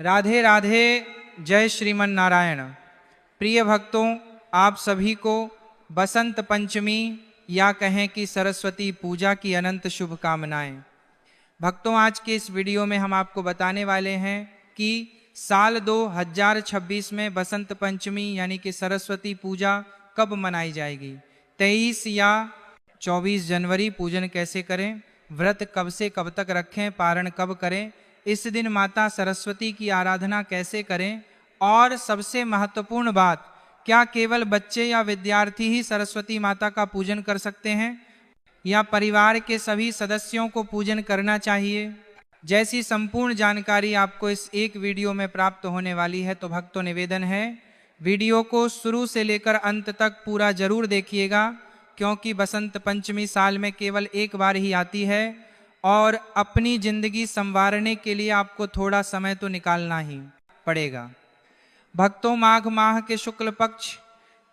राधे राधे। जय श्रीमन नारायण। प्रिय भक्तों, आप सभी को बसंत पंचमी या कहें कि सरस्वती पूजा की अनंत शुभकामनाएं। भक्तों, आज के इस वीडियो में हम आपको बताने वाले हैं कि साल 2026 में बसंत पंचमी यानी कि सरस्वती पूजा कब मनाई जाएगी। 23 या 24 जनवरी पूजन कैसे करें, व्रत कब से कब तक रखें, पारण कब करें, इस दिन माता सरस्वती की आराधना कैसे करें, और सबसे महत्वपूर्ण बात, क्या केवल बच्चे या विद्यार्थी ही सरस्वती माता का पूजन कर सकते हैं या परिवार के सभी सदस्यों को पूजन करना चाहिए। जैसी संपूर्ण जानकारी आपको इस एक वीडियो में प्राप्त होने वाली है, तो भक्तों निवेदन है वीडियो को शुरू से लेकर अंत तक पूरा जरूर देखिएगा, क्योंकि बसंत पंचमी साल में केवल एक बार ही आती है और अपनी जिंदगी संवारने के लिए आपको थोड़ा समय तो निकालना ही पड़ेगा। भक्तों, माघ माह के शुक्ल पक्ष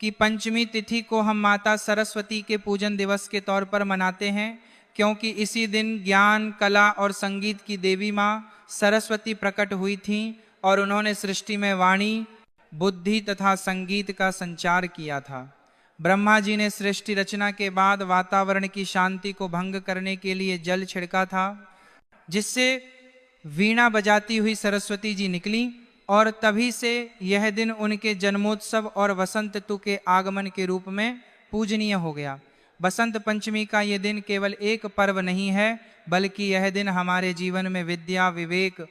की पंचमी तिथि को हम माता सरस्वती के पूजन दिवस के तौर पर मनाते हैं, क्योंकि इसी दिन ज्ञान, कला और संगीत की देवी माँ सरस्वती प्रकट हुई थीं और उन्होंने सृष्टि में वाणी, बुद्धि तथा संगीत का संचार किया था। ब्रह्मा जी ने सृष्टि रचना के बाद वातावरण की शांति को भंग करने के लिए जल छिड़का था, जिससे वीणा बजाती हुई सरस्वती जी निकली और तभी से यह दिन उनके जन्मोत्सव और वसंत ऋतु के आगमन के रूप में पूजनीय हो गया। बसंत पंचमी का यह दिन केवल एक पर्व नहीं है, बल्कि यह दिन हमारे जीवन में विद्या, विवेक,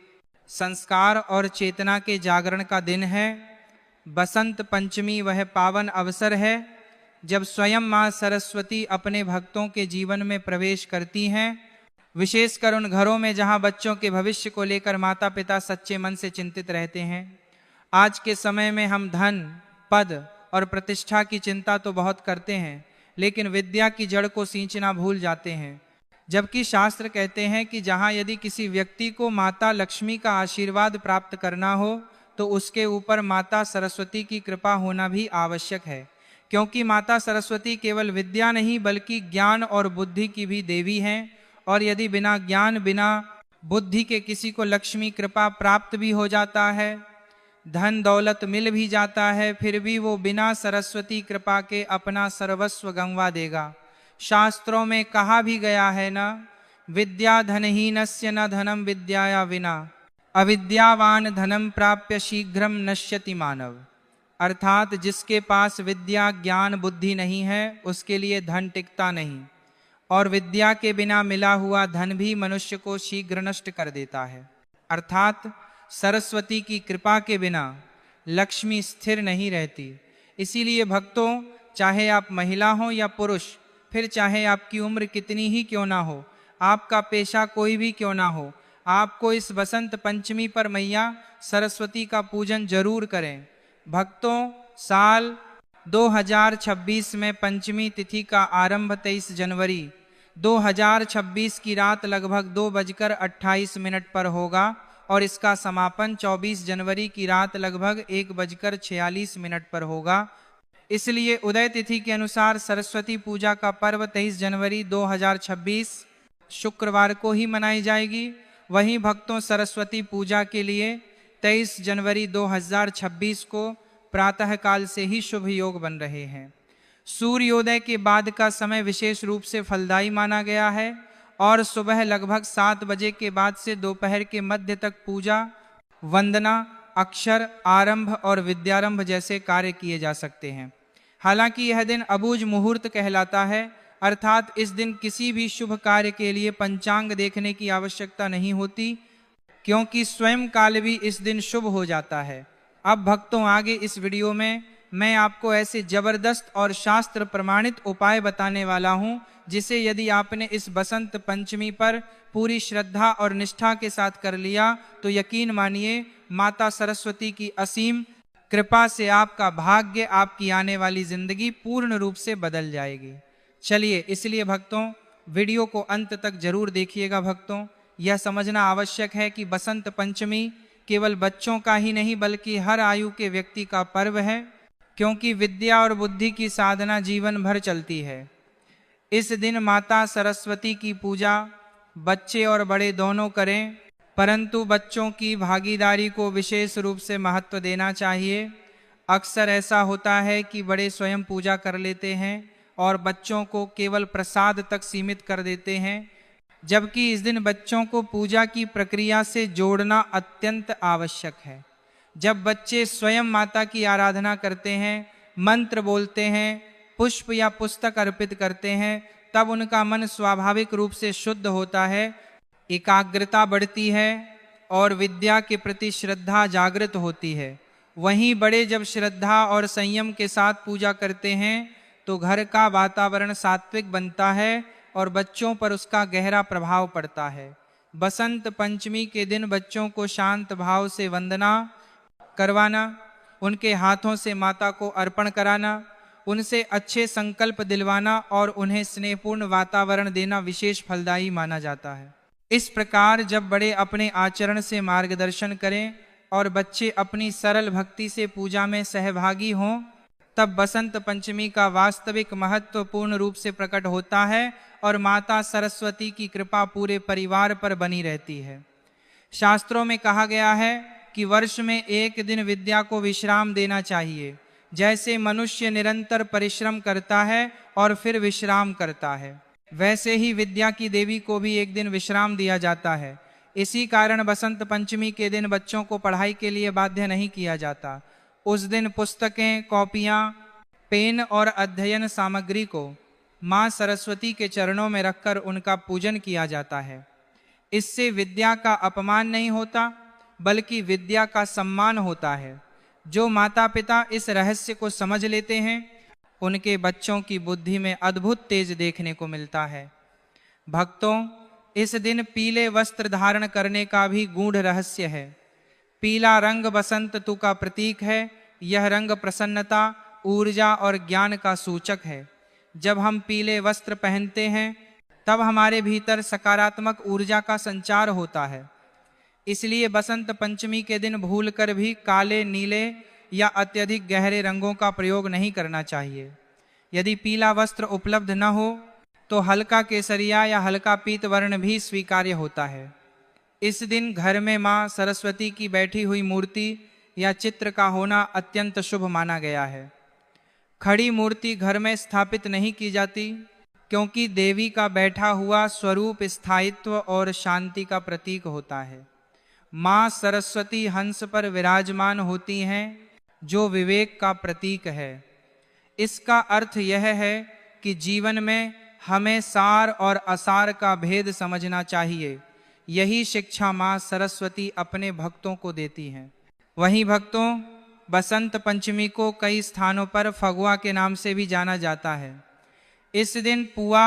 संस्कार और चेतना के जागरण का दिन है। बसंत पंचमी वह पावन अवसर है जब स्वयं माँ सरस्वती अपने भक्तों के जीवन में प्रवेश करती हैं, विशेषकर उन घरों में जहां बच्चों के भविष्य को लेकर माता पिता सच्चे मन से चिंतित रहते हैं। आज के समय में हम धन, पद और प्रतिष्ठा की चिंता तो बहुत करते हैं, लेकिन विद्या की जड़ को सींचना भूल जाते हैं। जबकि शास्त्र कहते हैं कि जहां यदि किसी व्यक्ति को माता लक्ष्मी का आशीर्वाद प्राप्त करना हो, तो उसके ऊपर माता सरस्वती की कृपा होना भी आवश्यक है, क्योंकि माता सरस्वती केवल विद्या नहीं बल्कि ज्ञान और बुद्धि की भी देवी हैं। और यदि बिना ज्ञान, बिना बुद्धि के किसी को लक्ष्मी कृपा प्राप्त भी हो जाता है, धन दौलत मिल भी जाता है, फिर भी वो बिना सरस्वती कृपा के अपना सर्वस्व गंवा देगा। शास्त्रों में कहा भी गया है ना, विद्या धनहीनस्य न धनम विद्याया विना, अविद्यावान धनम प्राप्य शीघ्रम नश्यति मानव। अर्थात जिसके पास विद्या, ज्ञान, बुद्धि नहीं है, उसके लिए धन टिकता नहीं, और विद्या के बिना मिला हुआ धन भी मनुष्य को शीघ्र नष्ट कर देता है। अर्थात सरस्वती की कृपा के बिना लक्ष्मी स्थिर नहीं रहती। इसीलिए भक्तों, चाहे आप महिला हो या पुरुष, फिर चाहे आपकी उम्र कितनी ही क्यों ना हो, आपका पेशा कोई भी क्यों ना हो, आपको इस बसंत पंचमी पर मैया सरस्वती का पूजन जरूर करें। भक्तों, साल 2026 में पंचमी तिथि का आरंभ 23 जनवरी 2026 की रात लगभग 2:28 पर होगा और इसका समापन 24 जनवरी की रात लगभग 1:46 पर होगा। इसलिए उदय तिथि के अनुसार सरस्वती पूजा का पर्व 23 जनवरी 2026 शुक्रवार को ही मनाई जाएगी। वहीं भक्तों, सरस्वती पूजा के लिए 23 जनवरी 2026 को प्रातः काल से ही शुभ योग बन रहे हैं। सूर्योदय के बाद का समय विशेष रूप से फलदायी माना गया है और सुबह लगभग 7 बजे के बाद से दोपहर के मध्य तक पूजा, वंदना, अक्षर आरंभ और विद्यारंभ जैसे कार्य किए जा सकते हैं। हालांकि यह दिन अबूझ मुहूर्त कहलाता है, अर्थात इस दिन किसी भी शुभ कार्य के लिए पंचांग देखने की आवश्यकता नहीं होती, क्योंकि स्वयं काल भी इस दिन शुभ हो जाता है। अब भक्तों, आगे इस वीडियो में मैं आपको ऐसे जबरदस्त और शास्त्र प्रमाणित उपाय बताने वाला हूं, जिसे यदि आपने इस बसंत पंचमी पर पूरी श्रद्धा और निष्ठा के साथ कर लिया, तो यकीन मानिए माता सरस्वती की असीम कृपा से आपका भाग्य, आपकी आने वाली जिंदगी पूर्ण रूप से बदल जाएगी। चलिए, इसलिए भक्तों, वीडियो को अंत तक जरूर देखिएगा। भक्तों, यह समझना आवश्यक है कि बसंत पंचमी केवल बच्चों का ही नहीं बल्कि हर आयु के व्यक्ति का पर्व है, क्योंकि विद्या और बुद्धि की साधना जीवन भर चलती है। इस दिन माता सरस्वती की पूजा बच्चे और बड़े दोनों करें। परंतु बच्चों की भागीदारी को विशेष रूप से महत्व देना चाहिए। अक्सर ऐसा होता है कि बड़े स्वयं पूजा कर लेते हैं और बच्चों को केवल प्रसाद तक सीमित कर देते हैं, जबकि इस दिन बच्चों को पूजा की प्रक्रिया से जोड़ना अत्यंत आवश्यक है। जब बच्चे स्वयं माता की आराधना करते हैं, मंत्र बोलते हैं, पुष्प या पुस्तक अर्पित करते हैं, तब उनका मन स्वाभाविक रूप से शुद्ध होता है, एकाग्रता बढ़ती है और विद्या के प्रति श्रद्धा जागृत होती है। वहीं बड़े जब श्रद्धा और संयम के साथ पूजा करते हैं तो घर का वातावरण सात्विक बनता है और बच्चों पर उसका गहरा प्रभाव पड़ता है। बसंत पंचमी के दिन बच्चों को शांत भाव से वंदना करवाना, उनके हाथों से माता को अर्पण कराना, उनसे अच्छे संकल्प दिलवाना और उन्हें स्नेहपूर्ण वातावरण देना विशेष फलदायी माना जाता है। इस प्रकार जब बड़े अपने आचरण से मार्गदर्शन करें और बच्चे अपनी सरल भक्ति से पूजा में सहभागी हों, तब बसंत पंचमी का वास्तविक महत्व पूर्ण रूप से प्रकट होता है और माता सरस्वती की कृपा पूरे परिवार पर बनी रहती है। शास्त्रों में कहा गया है कि वर्ष में एक दिन विद्या को विश्राम देना चाहिए। जैसे मनुष्य निरंतर परिश्रम करता है और फिर विश्राम करता है, वैसे ही विद्या की देवी को भी एक दिन विश्राम दिया जाता है। इसी कारण बसंत पंचमी के दिन बच्चों को पढ़ाई के लिए बाध्य नहीं किया जाता। उस दिन पुस्तकें, कॉपियां, पेन और अध्ययन सामग्री को मां सरस्वती के चरणों में रखकर उनका पूजन किया जाता है। इससे विद्या का अपमान नहीं होता, बल्कि विद्या का सम्मान होता है। जो माता पिता इस रहस्य को समझ लेते हैं, उनके बच्चों की बुद्धि में अद्भुत तेज देखने को मिलता है। भक्तों, इस दिन पीले वस्त्र धारण करने का भी गूढ़ रहस्य है। पीला रंग बसंत ऋतु का प्रतीक है। यह रंग प्रसन्नता, ऊर्जा और ज्ञान का सूचक है। जब हम पीले वस्त्र पहनते हैं, तब हमारे भीतर सकारात्मक ऊर्जा का संचार होता है। इसलिए बसंत पंचमी के दिन भूलकर भी काले, नीले या अत्यधिक गहरे रंगों का प्रयोग नहीं करना चाहिए। यदि पीला वस्त्र उपलब्ध न हो तो हल्का केसरिया या हल्का पीत वर्ण भी स्वीकार्य होता है। इस दिन घर में मां सरस्वती की बैठी हुई मूर्ति या चित्र का होना अत्यंत शुभ माना गया है। खड़ी मूर्ति घर में स्थापित नहीं की जाती, क्योंकि देवी का बैठा हुआ स्वरूप स्थायित्व और शांति का प्रतीक होता है। मां सरस्वती हंस पर विराजमान होती हैं, जो विवेक का प्रतीक है। इसका अर्थ यह है कि जीवन में हमें सार और असार का भेद समझना चाहिए। यही शिक्षा मां सरस्वती अपने भक्तों को देती हैं। वहीं भक्तों, बसंत पंचमी को कई स्थानों पर फगुआ के नाम से भी जाना जाता है। इस दिन पुआ,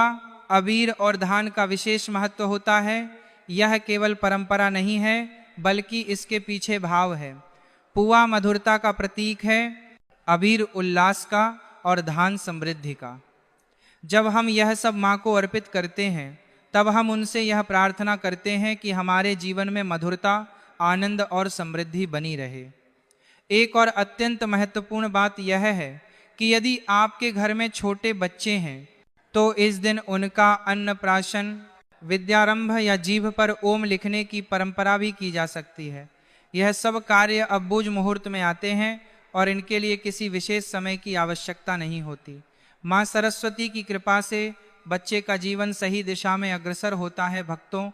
अबीर और धान का विशेष महत्व होता है। यह केवल परंपरा नहीं है, बल्कि इसके पीछे भाव है। पुआ मधुरता का प्रतीक है, अबीर उल्लास का और धान समृद्धि का। जब हम यह सब मां को अर्पित करते हैं, तब हम उनसे यह प्रार्थना करते हैं कि हमारे जीवन में मधुरता, आनंद और समृद्धि बनी रहे। एक और अत्यंत महत्वपूर्ण बात यह है कि यदि आपके घर में छोटे बच्चे हैं, तो इस दिन उनका अन्नप्राशन, विद्यारंभ या जीभ पर ओम लिखने की परंपरा भी की जा सकती है। यह सब कार्य अब बुझ मुहूर्त में आते हैं और इनके लिए किसी विशेष समय की आवश्यकता नहीं होती। मां सरस्वती की कृपा से बच्चे का जीवन सही दिशा में अग्रसर होता है। भक्तों,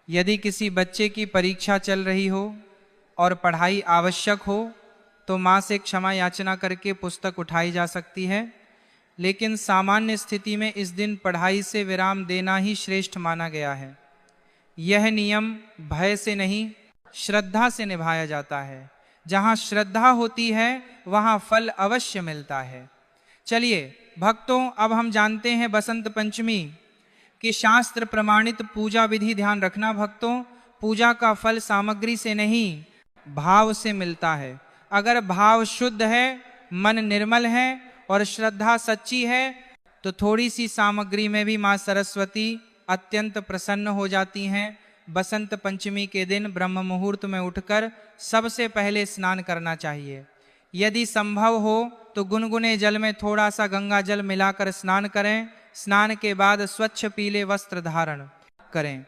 यदि किसी बच्चे की परीक्षा चल रही हो और पढ़ाई आवश्यक हो, तो मां से क्षमा याचना करके पुस्तक उठाई जा सकती है। लेकिन सामान्य स्थिति में इस दिन पढ़ाई से विराम देना ही श्रेष्ठ माना गया है। यह नियम भय से नहीं, श्रद्धा से निभाया जाता है। जहां श्रद्धा होती है, वहां फल अवश्य मिलता है। चलिए भक्तों, अब हम जानते हैं बसंत पंचमी की शास्त्र प्रमाणित पूजा विधि। ध्यान रखना भक्तों, पूजा का फल सामग्री से नहीं, भाव से मिलता है। अगर भाव शुद्ध है, मन निर्मल है और श्रद्धा सच्ची है, तो थोड़ी सी सामग्री में भी मां सरस्वती अत्यंत प्रसन्न हो जाती हैं। बसंत पंचमी के दिन ब्रह्म मुहूर्त में उठकर सबसे पहले स्नान करना चाहिए। यदि संभव हो तो गुनगुने जल में थोड़ा सा गंगा जल मिलाकर स्नान करें। स्नान के बाद स्वच्छ पीले वस्त्र धारण करें।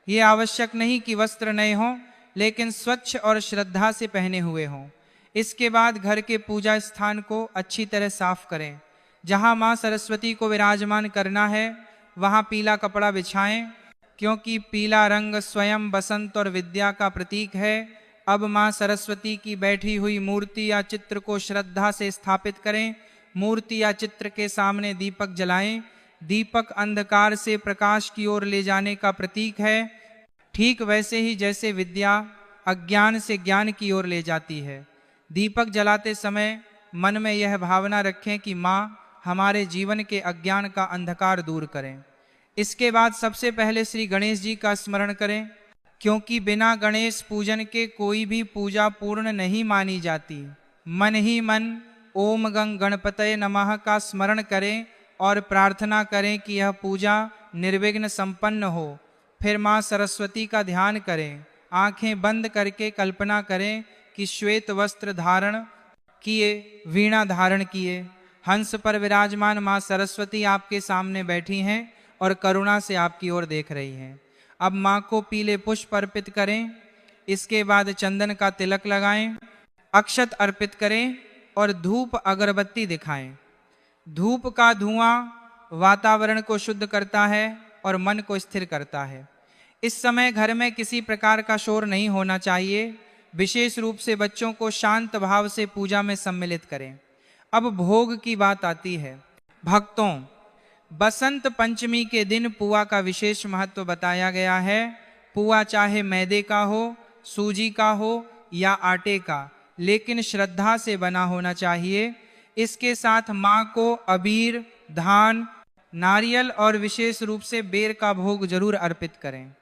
ये आवश्यक नहीं कि वस्त्र नए हों, लेकिन स्वच्छ और श्रद्धा से पहने हुए हों। इसके बाद घर के पूजा स्थान को अच्छी तरह साफ करें। जहां मां सरस्वती को विराजमान करना है वहां पीला कपड़ा बिछाएं, क्योंकि पीला रंग स्वयं बसंत और विद्या का प्रतीक है। अब मां सरस्वती की बैठी हुई मूर्ति या चित्र को श्रद्धा से स्थापित करें। मूर्ति या चित्र के सामने दीपक जलाएं। दीपक अंधकार से प्रकाश की ओर ले जाने का प्रतीक है, ठीक वैसे ही जैसे विद्या अज्ञान से ज्ञान की ओर ले जाती है। दीपक जलाते समय मन में यह भावना रखें कि माँ हमारे जीवन के अज्ञान का अंधकार दूर करें। इसके बाद सबसे पहले श्री गणेश जी का स्मरण करें, क्योंकि बिना गणेश पूजन के कोई भी पूजा पूर्ण नहीं मानी जाती। मन ही मन ओम गंग गणपतये नमः का स्मरण करें और प्रार्थना करें कि यह पूजा निर्विघ्न संपन्न हो। फिर माँ सरस्वती का ध्यान करें। आंखें बंद करके कल्पना करें कि श्वेत वस्त्र धारण किए, वीणा धारण किए, हंस पर विराजमान माँ सरस्वती आपके सामने बैठी हैं और करुणा से आपकी ओर देख रही हैं। अब माँ को पीले पुष्प अर्पित करें। इसके बाद चंदन का तिलक लगाएं, अक्षत अर्पित करें और धूप अगरबत्ती दिखाएं। धूप का धुआं वातावरण को शुद्ध करता है और मन को स्थिर करता है। इस समय घर में किसी प्रकार का शोर नहीं होना चाहिए। विशेष रूप से बच्चों को शांत भाव से पूजा में सम्मिलित करें। अब भोग की बात आती है। भक्तों, बसंत पंचमी के दिन पुआ का विशेष महत्व बताया गया है। पुआ चाहे मैदे का हो, सूजी का हो या आटे का, लेकिन श्रद्धा से बना होना चाहिए। इसके साथ माँ को अबीर, धान, नारियल और विशेष रूप से बेर का भोग जरूर अर्पित करें।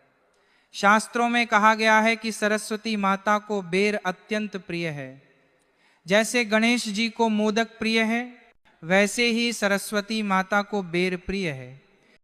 शास्त्रों में कहा गया है कि सरस्वती माता को बेर अत्यंत प्रिय है। जैसे गणेश जी को मोदक प्रिय है, वैसे ही सरस्वती माता को बेर प्रिय है।